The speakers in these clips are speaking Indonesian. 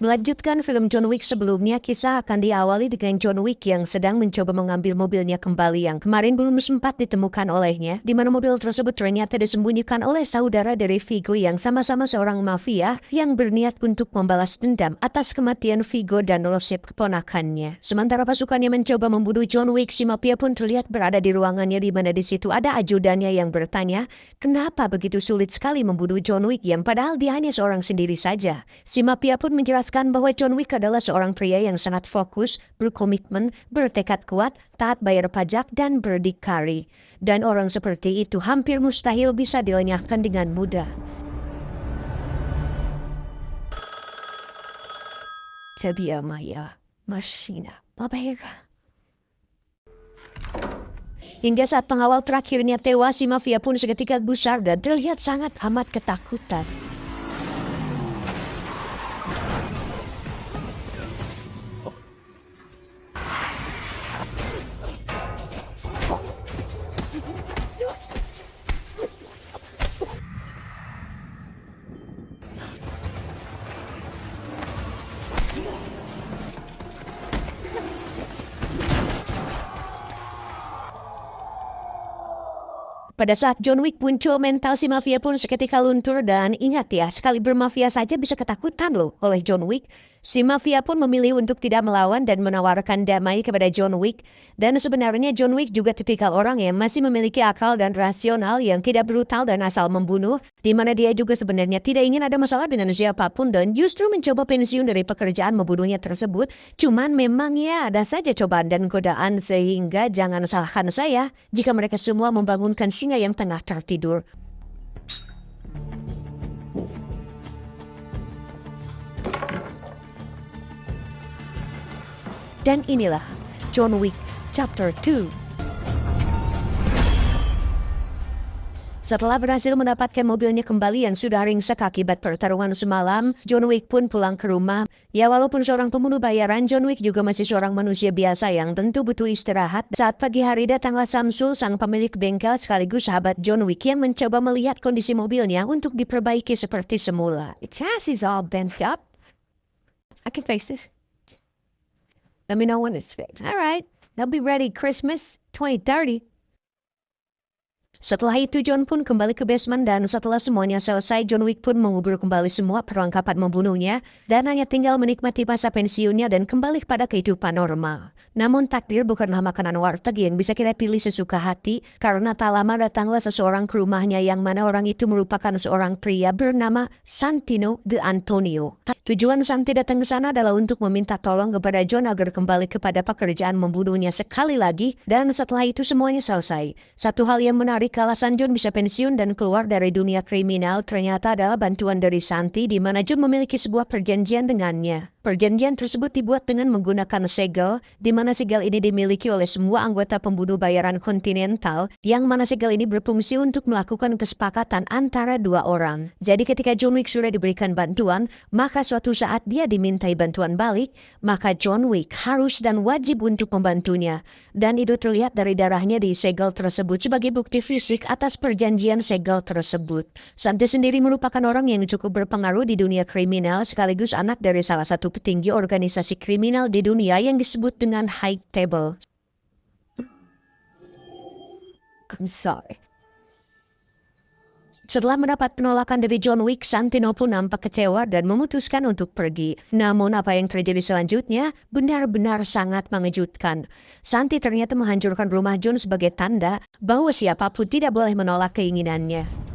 Melanjutkan film John Wick sebelumnya, kisah akan diawali dengan John Wick yang sedang mencoba mengambil mobilnya kembali yang kemarin belum sempat ditemukan olehnya, di mana mobil tersebut ternyata disembunyikan oleh saudara dari Vigo yang sama-sama seorang mafia yang berniat untuk membalas dendam atas kematian Vigo dan Joseph keponakannya. Sementara pasukannya mencoba membunuh John Wick, si mafia pun terlihat berada di ruangannya di mana di situ ada ajudannya yang bertanya, kenapa begitu sulit sekali membunuh John Wick yang padahal dia hanya seorang sendiri saja. Si mafia pun menjelaskan bahwa John Wick adalah seorang pria yang sangat fokus, berkomitmen, bertekad kuat, taat bayar pajak, dan berdikari. Dan orang seperti itu hampir mustahil bisa dilenyapkan dengan mudah. Tabia Maya, Mashina, Babayga. Hingga saat pengawal terakhirnya tewas, si mafia pun seketika gusar dan terlihat sangat amat ketakutan. Pada saat John Wick muncul, mental si mafia pun seketika luntur dan ingat ya, sekali bermafia saja bisa ketakutan loh oleh John Wick. Si mafia pun memilih untuk tidak melawan dan menawarkan damai kepada John Wick. Dan sebenarnya John Wick juga tipikal orang yang masih memiliki akal dan rasional yang tidak brutal dan asal membunuh, di mana dia juga sebenarnya tidak ingin ada masalah dengan siapapun dan justru mencoba pensiun dari pekerjaan membunuhnya tersebut. Cuman memang ya ada saja cobaan dan godaan sehingga jangan salahkan saya jika mereka semua membangunkan singa yang tengah tertidur. Dan inilah John Wick Chapter 2. Setelah berhasil mendapatkan mobilnya kembali yang sudah ringsek akibat pertarungan semalam, John Wick pun pulang ke rumah. Ya walaupun seorang pembunuh bayaran, John Wick juga masih seorang manusia biasa yang tentu butuh istirahat. Saat pagi hari datanglah Samsul, sang pemilik bengkel sekaligus sahabat John Wick yang mencoba melihat kondisi mobilnya untuk diperbaiki seperti semula. Its chassis all bent up. I can fix this. Let me know when it's fixed. Alright, they'll be ready Christmas 2030. Setelah itu John pun kembali ke basement dan setelah semuanya selesai, John Wick pun mengubur kembali semua perlengkapan membunuhnya dan hanya tinggal menikmati masa pensiunnya dan kembali pada kehidupan normal. Namun takdir bukanlah makanan warteg yang bisa kita pilih sesuka hati, karena tak lama datanglah seseorang ke rumahnya yang mana orang itu merupakan seorang pria bernama Santino de Antonio. Tujuan Santi datang ke sana adalah untuk meminta tolong kepada John agar kembali kepada pekerjaan membunuhnya sekali lagi, dan setelah itu semuanya selesai. Satu hal yang menarik, alasan John bisa pensiun dan keluar dari dunia kriminal ternyata adalah bantuan dari Santi, di mana John memiliki sebuah perjanjian dengannya. Perjanjian tersebut dibuat dengan menggunakan segel, di mana segel ini dimiliki oleh semua anggota pembunuh bayaran kontinental, yang mana segel ini berfungsi untuk melakukan kesepakatan antara dua orang. Jadi ketika John Wick sudah diberikan bantuan, maka suatu saat dia dimintai bantuan balik, maka John Wick harus dan wajib untuk membantunya. Dan itu terlihat dari darahnya di segel tersebut sebagai bukti fisik atas perjanjian segel tersebut. Santi sendiri merupakan orang yang cukup berpengaruh di dunia kriminal sekaligus anak dari salah satu petinggi organisasi kriminal di dunia yang disebut dengan High Table. I'm sorry. Setelah mendapat penolakan dari John Wick, Santino pun nampak kecewa dan memutuskan untuk pergi. Namun apa yang terjadi selanjutnya benar-benar sangat mengejutkan. Santi ternyata menghancurkan rumah John sebagai tanda bahwa siapapun tidak boleh menolak keinginannya.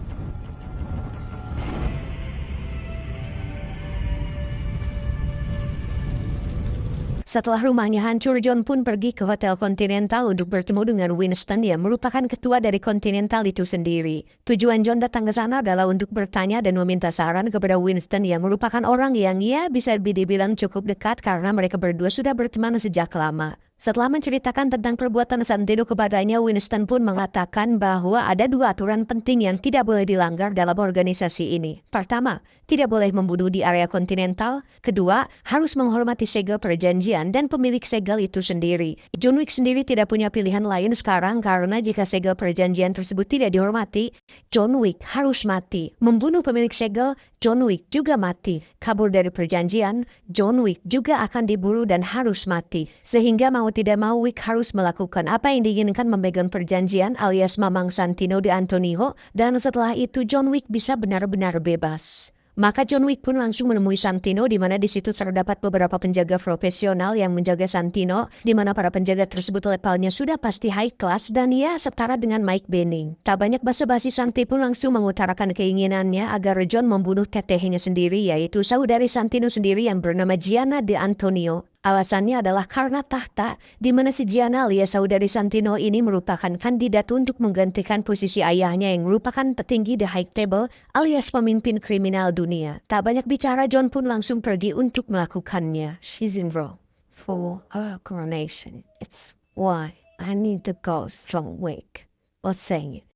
Setelah rumahnya hancur, John pun pergi ke Hotel Continental untuk bertemu dengan Winston yang merupakan ketua dari Continental itu sendiri. Tujuan John datang ke sana adalah untuk bertanya dan meminta saran kepada Winston yang merupakan orang yang bisa dibilang cukup dekat karena mereka berdua sudah berteman sejak lama. Setelah menceritakan tentang perbuatan Santino kepadanya, Winston pun mengatakan bahwa ada 2 aturan penting yang tidak boleh dilanggar dalam organisasi ini. Pertama, tidak boleh membunuh di area kontinental. Kedua, harus menghormati segel perjanjian dan pemilik segel itu sendiri. John Wick sendiri tidak punya pilihan lain sekarang karena jika segel perjanjian tersebut tidak dihormati, John Wick harus mati. Membunuh pemilik segel, John Wick juga mati. Kabur dari perjanjian, John Wick juga akan diburu dan harus mati. Sehingga mau tidak mau Wick harus melakukan apa yang diinginkan, memegang perjanjian alias Mamang Santino de Antonio, dan setelah itu John Wick bisa benar-benar bebas. Maka John Wick pun langsung menemui Santino, di mana di situ terdapat beberapa penjaga profesional yang menjaga Santino, di mana para penjaga tersebut levelnya sudah pasti high class dan ya setara dengan Mike Benning. Tak banyak basa-basi, Santi pun langsung mengutarakan keinginannya agar John membunuh tetehnya sendiri, yaitu saudari Santino sendiri yang bernama Gianna de Antonio. Alasannya adalah karena tahta, di mana si Gianna alias saudari Santino ini merupakan kandidat untuk menggantikan posisi ayahnya yang merupakan petinggi The High Table alias pemimpin kriminal dunia. Tak banyak bicara, John pun langsung pergi untuk melakukannya. She's enrolled for our coronation. It's why I need the ghost John Wick. What's saying it?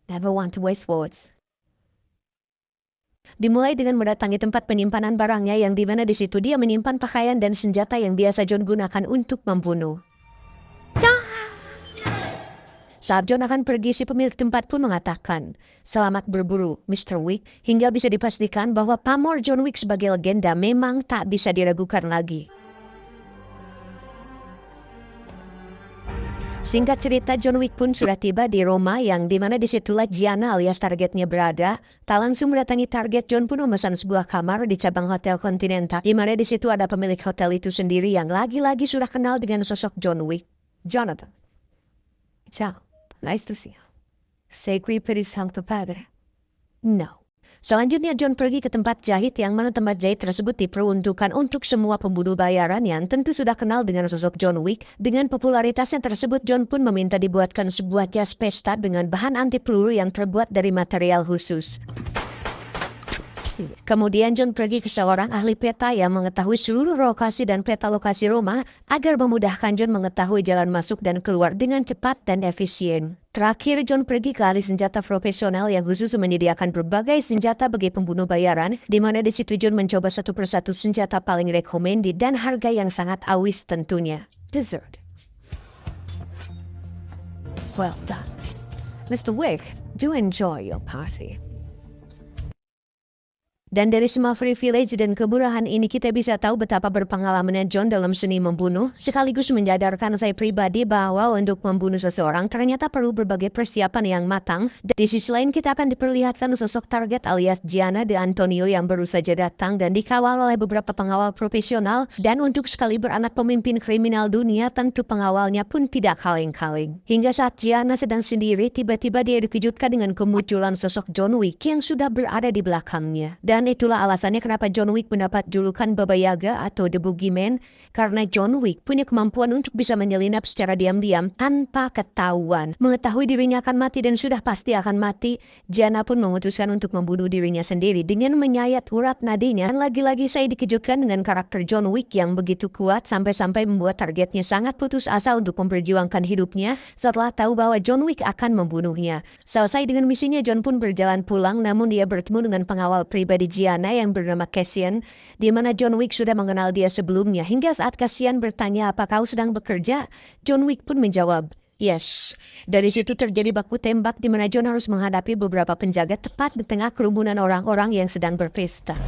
Never want to waste words. Dimulai dengan mendatangi tempat penyimpanan barangnya, yang dimana di situ dia menyimpan pakaian dan senjata yang biasa John gunakan untuk membunuh. Saat John akan pergi, si pemilik tempat pun mengatakan, "Selamat berburu, Mr. Wick," hingga bisa dipastikan bahwa pamor John Wick sebagai legenda memang tak bisa diragukan lagi. Singkat cerita, John Wick pun sudah tiba di Roma, yang dimana disitulah Gianna alias targetnya berada. Tak langsung mendatangi target, John pun memesan sebuah kamar di cabang Hotel Continental, di mana di situ ada pemilik hotel itu sendiri yang lagi-lagi sudah kenal dengan sosok John Wick. Jonathan. Ciao. Nice to see you. Segui per il Santo Padre. No. Selanjutnya John pergi ke tempat jahit, yang mana tempat jahit tersebut diperuntukkan untuk semua pembunuh bayaran yang tentu sudah kenal dengan sosok John Wick. Dengan popularitasnya tersebut, John pun meminta dibuatkan sebuah jas pesta dengan bahan anti peluru yang terbuat dari material khusus. Kemudian John pergi ke seorang ahli peta yang mengetahui seluruh lokasi dan peta lokasi Roma agar memudahkan John mengetahui jalan masuk dan keluar dengan cepat dan efisien. Terakhir, John pergi ke ahli senjata profesional yang khusus menyediakan berbagai senjata bagi pembunuh bayaran, di mana di situ John mencoba satu persatu senjata paling recommended dan harga yang sangat awis tentunya. Dessert. Well done. Mr. Wick, do enjoy your party. Dan dari semua privilege dan kemurahan ini kita bisa tahu betapa berpengalamannya John dalam seni membunuh, sekaligus menyadarkan saya pribadi bahwa untuk membunuh seseorang ternyata perlu berbagai persiapan yang matang. Dan di sisi lain kita akan diperlihatkan sosok target alias Gianna de Antonio yang baru saja datang dan dikawal oleh beberapa pengawal profesional, dan untuk sekali beranak pemimpin kriminal dunia tentu pengawalnya pun tidak kaleng-kaleng. Hingga saat Gianna sedang sendiri, tiba-tiba dia dikejutkan dengan kemunculan sosok John Wick yang sudah berada di belakangnya. Dan itulah alasannya kenapa John Wick mendapat julukan Baba Yaga atau The Boogeyman, karena John Wick punya kemampuan untuk bisa menyelinap secara diam-diam tanpa ketahuan. Mengetahui dirinya akan mati dan sudah pasti akan mati, Gianna pun memutuskan untuk membunuh dirinya sendiri dengan menyayat urat nadinya. Dan lagi-lagi saya dikejutkan dengan karakter John Wick yang begitu kuat sampai-sampai membuat targetnya sangat putus asa untuk memperjuangkan hidupnya setelah tahu bahwa John Wick akan membunuhnya. Selesai dengan misinya, John pun berjalan pulang, namun dia bertemu dengan pengawal pribadi Gianna yang bernama Cassian, di mana John Wick sudah mengenal dia sebelumnya. Hingga saat Cassian bertanya, "Apa kau sedang bekerja?" John Wick pun menjawab, "Yes." Dari situ terjadi baku tembak, di mana John harus menghadapi beberapa penjaga tepat di tengah kerumunan orang-orang yang sedang berpesta.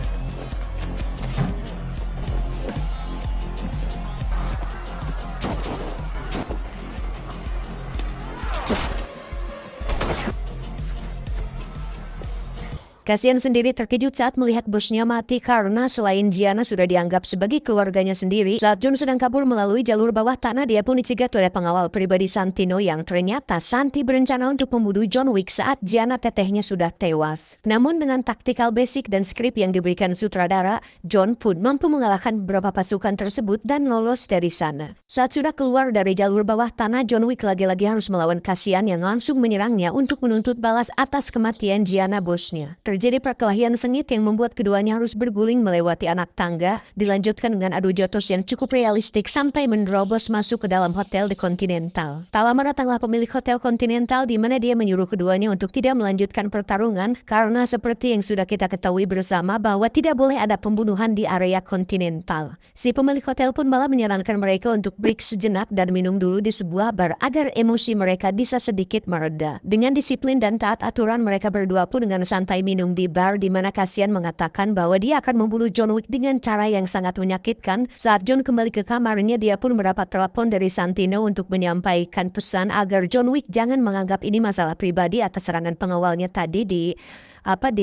Cassian sendiri terkejut saat melihat bosnya mati karena selain Gianna sudah dianggap sebagai keluarganya sendiri. Saat John sedang kabur melalui jalur bawah tanah, dia pun dicegat oleh pengawal pribadi Santino yang ternyata Santi berencana untuk membunuh John Wick saat Gianna tetehnya sudah tewas. Namun dengan taktikal basic dan skrip yang diberikan sutradara, John pun mampu mengalahkan beberapa pasukan tersebut dan lolos dari sana. Saat sudah keluar dari jalur bawah tanah, John Wick lagi-lagi harus melawan Cassian yang langsung menyerangnya untuk menuntut balas atas kematian Gianna bosnya. terjadi perkelahian sengit yang membuat keduanya harus berguling melewati anak tangga, dilanjutkan dengan adu jotos yang cukup realistik sampai menerobos masuk ke dalam hotel The Continental. Tak lama datanglah pemilik hotel Continental di mana dia menyuruh keduanya untuk tidak melanjutkan pertarungan karena seperti yang sudah kita ketahui bersama bahwa tidak boleh ada pembunuhan di area Continental. Si pemilik hotel pun malah menyarankan mereka untuk break sejenak dan minum dulu di sebuah bar agar emosi mereka bisa sedikit mereda. Dengan disiplin dan taat aturan, mereka berdua pun dengan santai minum di bar di mana Cassian mengatakan bahwa dia akan membunuh John Wick dengan cara yang sangat menyakitkan. Saat John kembali ke kamarnya, dia pun mendapat telepon dari Santino untuk menyampaikan pesan agar John Wick jangan menganggap ini masalah pribadi atas serangan pengawalnya tadi di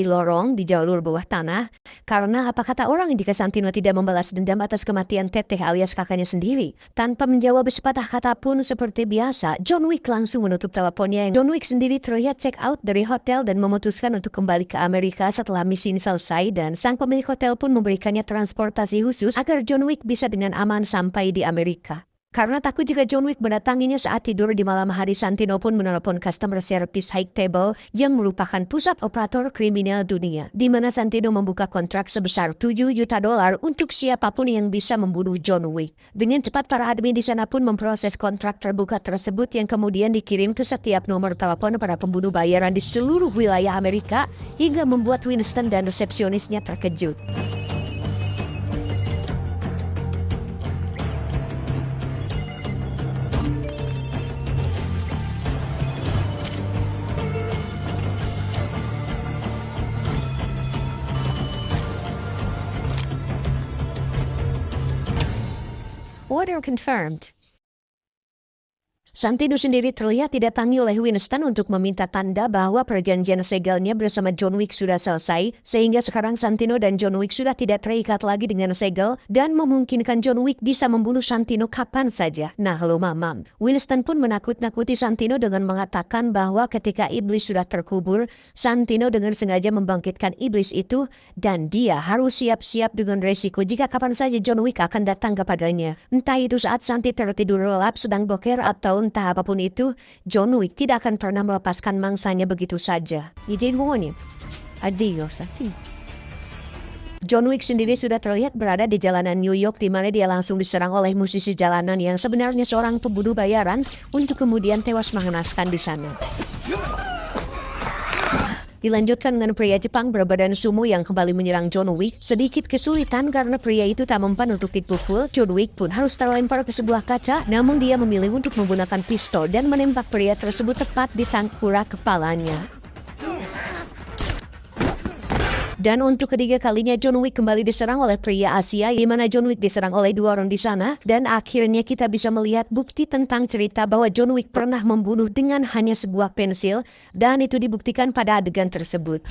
lorong di jalur bawah tanah. Karena apa kata orang jika Santino tidak membalas dendam atas kematian Teteh alias kakaknya sendiri? Tanpa menjawab sepatah kata pun seperti biasa, John Wick langsung menutup teleponnya. John Wick sendiri terlihat check out dari hotel dan memutuskan untuk kembali ke Amerika setelah misi ini selesai, dan sang pemilik hotel pun memberikannya transportasi khusus agar John Wick bisa dengan aman sampai di Amerika. Karena takut jika John Wick mendatanginya saat tidur di malam hari, Santino pun menelepon customer service High Table yang merupakan pusat operator kriminal dunia, di mana Santino membuka kontrak sebesar $7 juta untuk siapapun yang bisa membunuh John Wick. Dengan cepat para admin di sana pun memproses kontrak terbuka tersebut yang kemudian dikirim ke setiap nomor telepon para pembunuh bayaran di seluruh wilayah Amerika hingga membuat Winston dan resepsionisnya terkejut. Order confirmed. Santino sendiri terlihat didatangi oleh Winston untuk meminta tanda bahwa perjanjian segelnya bersama John Wick sudah selesai, sehingga sekarang Santino dan John Wick sudah tidak terikat lagi dengan segel dan memungkinkan John Wick bisa membunuh Santino kapan saja. Nah lo mamam, Winston pun menakut-nakuti Santino dengan mengatakan bahwa ketika iblis sudah terkubur, Santino dengan sengaja membangkitkan iblis itu dan dia harus siap-siap dengan resiko jika kapan saja John Wick akan datang kepadanya. Entah itu saat Santi tertidur lelap sedang boker atau entah apapun itu, John Wick tidak akan pernah melepaskan mangsanya begitu saja. Adios, John Wick sendiri sudah terlihat berada di jalanan New York di mana dia langsung diserang oleh musisi jalanan yang sebenarnya seorang pembunuh bayaran untuk kemudian tewas mengenaskan di sana. Dilanjutkan dengan pria Jepang berbadan sumo yang kembali menyerang John Wick. Sedikit kesulitan karena pria itu tak mempan untuk dipukul. John Wick pun harus terlempar ke sebuah kaca, namun dia memilih untuk menggunakan pistol dan menembak pria tersebut tepat di tengkorak kepalanya. Dan untuk ketiga kalinya John Wick kembali diserang oleh pria Asia, di mana John Wick diserang oleh dua orang di sana. Dan akhirnya kita bisa melihat bukti tentang cerita bahwa John Wick pernah membunuh dengan hanya sebuah pensil, dan itu dibuktikan pada adegan tersebut.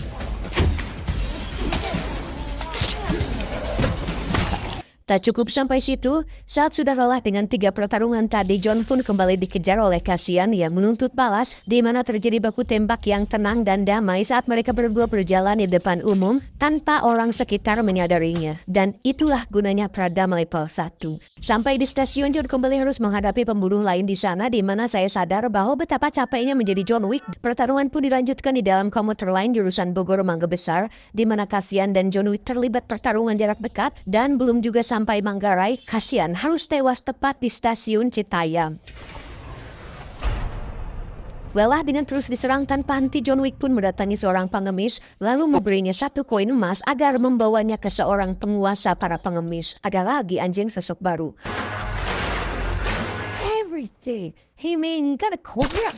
Tak cukup sampai situ, saat sudah lelah dengan 3 pertarungan tadi, John pun kembali dikejar oleh Cassian yang menuntut balas, di mana terjadi baku tembak yang tenang dan damai saat mereka berdua berjalan di depan umum tanpa orang sekitar menyadarinya. Dan itulah gunanya peredam level 1. Sampai di stasiun, John kembali harus menghadapi pembunuh lain di sana, di mana saya sadar bahwa betapa capeknya menjadi John Wick. Pertarungan pun dilanjutkan di dalam komuter lain jurusan Bogor Mangga Besar, di mana Cassian dan John Wick terlibat pertarungan jarak dekat, dan belum juga sampai Manggarai, Cassian harus tewas tepat di stasiun Citayam. Lelah dengan terus diserang tanpa henti, John Wick pun mendatangi seorang pengemis, lalu memberinya 1 koin emas agar membawanya ke seorang penguasa para pengemis. Ada lagi anjing sosok baru. Everything. Hey man, you got a cobra?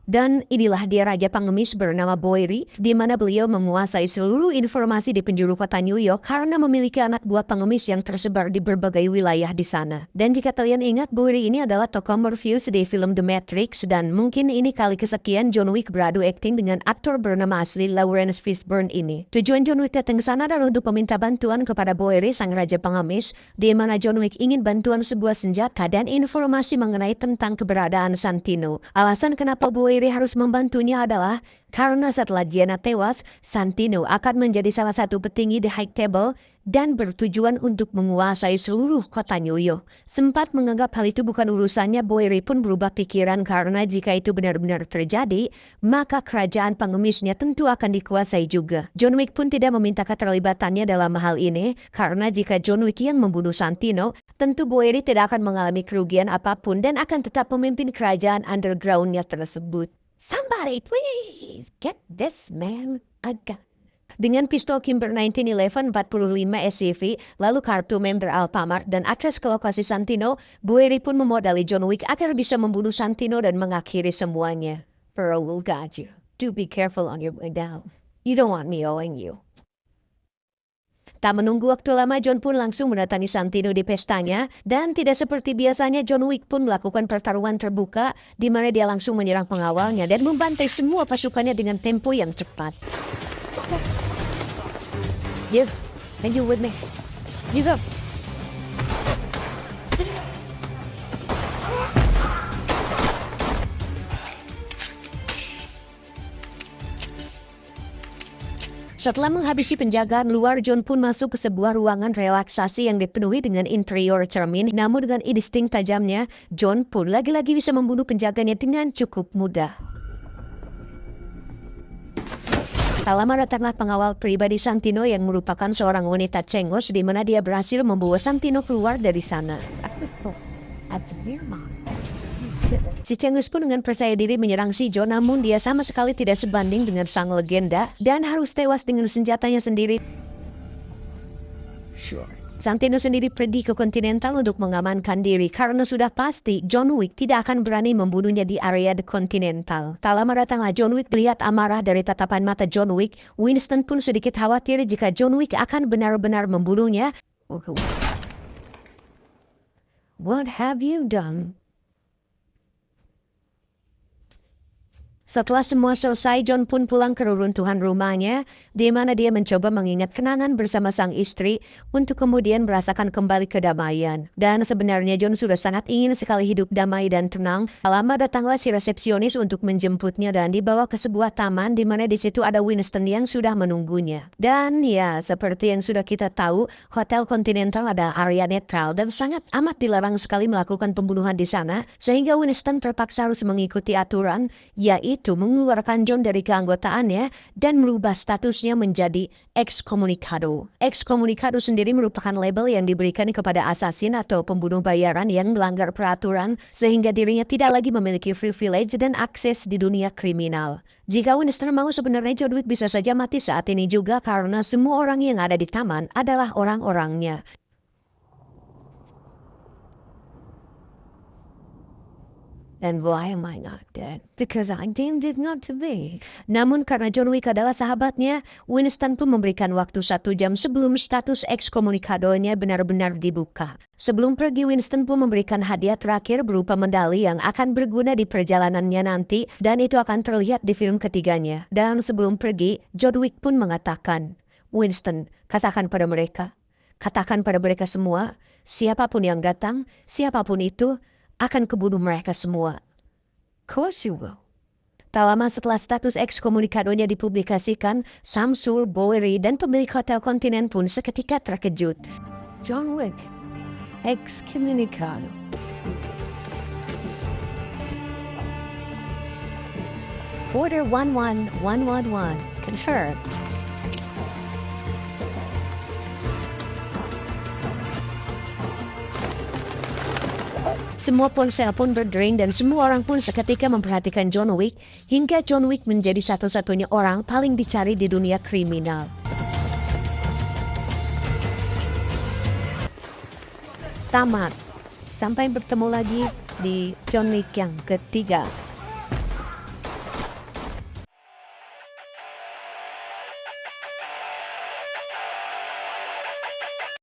Dan inilah dia Raja Pengemis bernama Bowery, di mana beliau menguasai seluruh informasi di penjuru kota New York karena memiliki anak buah pengemis yang tersebar di berbagai wilayah di sana. Dan jika kalian ingat, Bowery ini adalah tokoh Morpheus di film The Matrix, dan mungkin ini kali kesekian John Wick beradu akting dengan aktor bernama asli Lawrence Fishburne ini. Tujuan John Wick datang ke sana adalah untuk meminta bantuan kepada Bowery, sang Raja Pengemis, di mana John Wick ingin bantuan sebuah senjata dan informasi mengenai tentang keberadaan Santino. Alasan kenapa Bowery harus membantunya adalah karena setelah Gianna tewas, Santino akan menjadi salah satu petinggi The High Table, dan bertujuan untuk menguasai seluruh kota New York. Sempat menganggap hal itu bukan urusannya, Bowery pun berubah pikiran karena jika itu benar-benar terjadi, maka kerajaan pengemisnya tentu akan dikuasai juga. John Wick pun tidak meminta keterlibatannya dalam hal ini, karena jika John Wick yang membunuh Santino, tentu Bowery tidak akan mengalami kerugian apapun dan akan tetap memimpin kerajaan underground-nya tersebut. Somebody please get this man a gun. Dengan pistol Kimber 1911 45 SCV, lalu kartu member Alfamart dan akses ke lokasi Santino, Bowery pun memodali John Wick agar bisa membunuh Santino dan mengakhiri semuanya. Pearl will guide you. Do be careful on your way down. You don't want me owing you. Tak menunggu waktu lama, John pun langsung mendatangi Santino di pestanya, dan tidak seperti biasanya John Wick pun melakukan pertarungan terbuka, di mana dia langsung menyerang pengawalnya dan membantai semua pasukannya dengan tempo yang cepat. You, and you with me. You go. Setelah menghabisi penjagaan luar, John pun masuk ke sebuah ruangan relaksasi yang dipenuhi dengan interior cermin. Namun dengan insting tajamnya, John pun lagi-lagi bisa membunuh penjaganya dengan cukup mudah. Tak lama datanglah pengawal pribadi Santino yang merupakan seorang wanita cengos, di mana dia berhasil membawa Santino keluar dari sana. Si Cengus pun dengan percaya diri menyerang si John, namun dia sama sekali tidak sebanding dengan sang legenda dan harus tewas dengan senjatanya sendiri. Santino sendiri pergi ke Continental untuk mengamankan diri karena sudah pasti John Wick tidak akan berani membunuhnya di area The Continental. Tak lama datanglah John Wick. Melihat amarah dari tatapan mata John Wick, Winston pun sedikit khawatir jika John Wick akan benar-benar membunuhnya. What have you done? Setelah semua selesai, John pun pulang ke reruntuhan rumahnya, di mana dia mencoba mengingat kenangan bersama sang istri untuk kemudian merasakan kembali kedamaian. Dan sebenarnya John sudah sangat ingin sekali hidup damai dan tenang. Lama datanglah si resepsionis untuk menjemputnya dan dibawa ke sebuah taman, di mana di situ ada Winston yang sudah menunggunya. Dan ya, seperti yang sudah kita tahu, Hotel Continental ada area netral dan sangat amat dilarang sekali melakukan pembunuhan di sana, sehingga Winston terpaksa harus mengikuti aturan, yaitu mengeluarkan John dari keanggotaannya dan merubah statusnya menjadi excommunicado. Excommunicado sendiri merupakan label yang diberikan kepada asasin atau pembunuh bayaran yang melanggar peraturan, sehingga dirinya tidak lagi memiliki privilege dan akses di dunia kriminal. Jika Winston mau, sebenarnya John Wick bisa saja mati saat ini juga karena semua orang yang ada di taman adalah orang-orangnya. And why am I not dead? Because I deemed it not to be. Namun karena John Wick adalah sahabatnya, Winston pun memberikan waktu 1 jam sebelum status excommunicadonya benar-benar dibuka. Sebelum pergi, Winston pun memberikan hadiah terakhir berupa medali yang akan berguna di perjalanannya nanti, dan itu akan terlihat di film ketiganya. Dan sebelum pergi, John Wick pun mengatakan, Winston, katakan pada mereka semua, siapapun yang datang, siapapun itu, akan kebunuh mereka semua. Course you will. Tak lama setelah status excommunicadonya dipublikasikan, Samsul, Bowery, dan pemilik Hotel Continent pun seketika terkejut. John Wick, excommunicado. Order 11111, confirmed. Semua ponsel pun berdering dan semua orang pun seketika memperhatikan John Wick, hingga John Wick menjadi satu-satunya orang paling dicari di dunia kriminal. Tamat. Sampai bertemu lagi di John Wick yang ketiga.